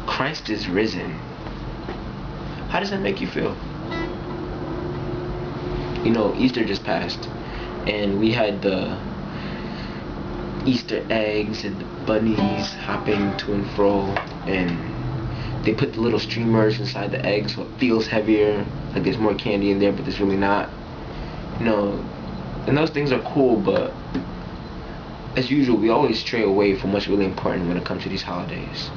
Christ is risen. How does that make you feel? You know, Easter just passed, and we had the Easter eggs and the bunnies hopping to and fro, and they put the little streamers inside the egg so it feels heavier, like there's more candy in there, but there's really not. You know, and those things are cool, but as usual, we always stray away from what's really important when it comes to these holidays.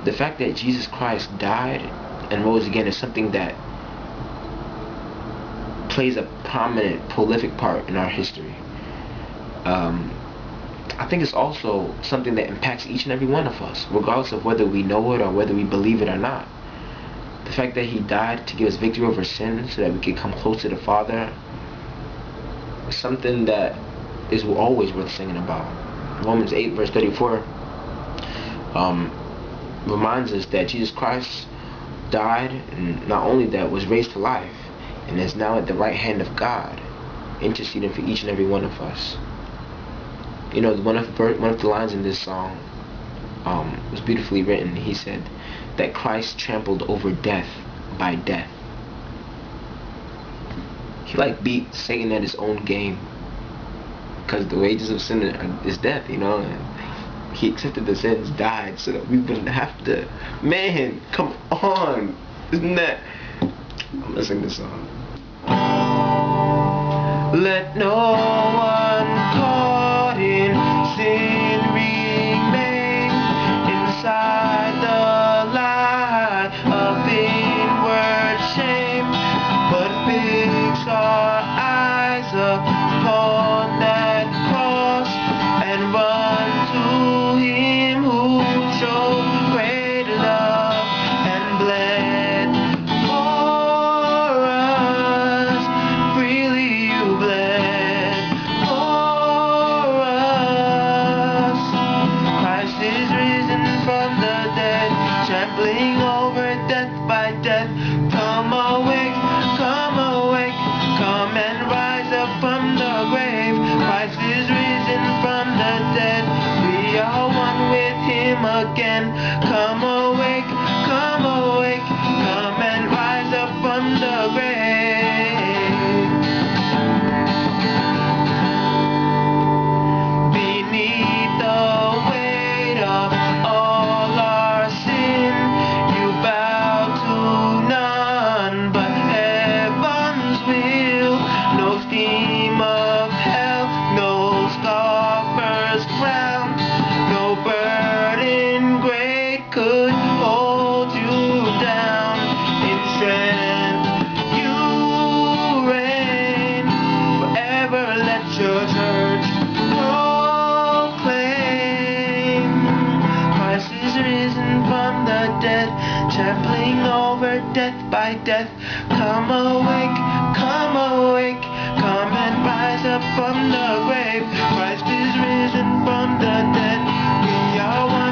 The fact that Jesus Christ died and rose again is something that plays a prominent, prolific part in our history. I think it's also something that impacts each and every one of us, regardless of whether we know it or whether we believe it or not. The fact that he died to give us victory over sin so that we could come close to the Father is something that is always worth singing about. Romans 8 verse 34 reminds us that Jesus Christ died, and not only that, was raised to life, and is now at the right hand of God, interceding for each and every one of us. You know, one of the lines in this song was beautifully written. He said that Christ trampled over death by death. He like beat Satan at his own game, because the wages of sin is death, you know, and he accepted the sins, died so that we wouldn't have to. Man, come on, isn't that? I'm gonna sing this song. Let no one caught in sin remain inside the lie of inward shame, but fix our eyes upon that cross and run to him who showed great love and bled for us. Freely you bled for us. Christ is risen from the dead, trampling over death by death. Come awake, come awake, come and rise up from the grave. Christ is risen from the dead, we are one with him again. Come awake, come awake, come and rise up from the grave. Beneath the weight of all our sin, you bow to none but heaven's will. No steam of hell, no scoffer's crown, no burden great could hold you down. In strength you reign forever. Let your church proclaim Christ is risen from the dead, trampling over death by death. Come awake, come awake, come and rise up from the grave. Christ is risen from the dead, we are one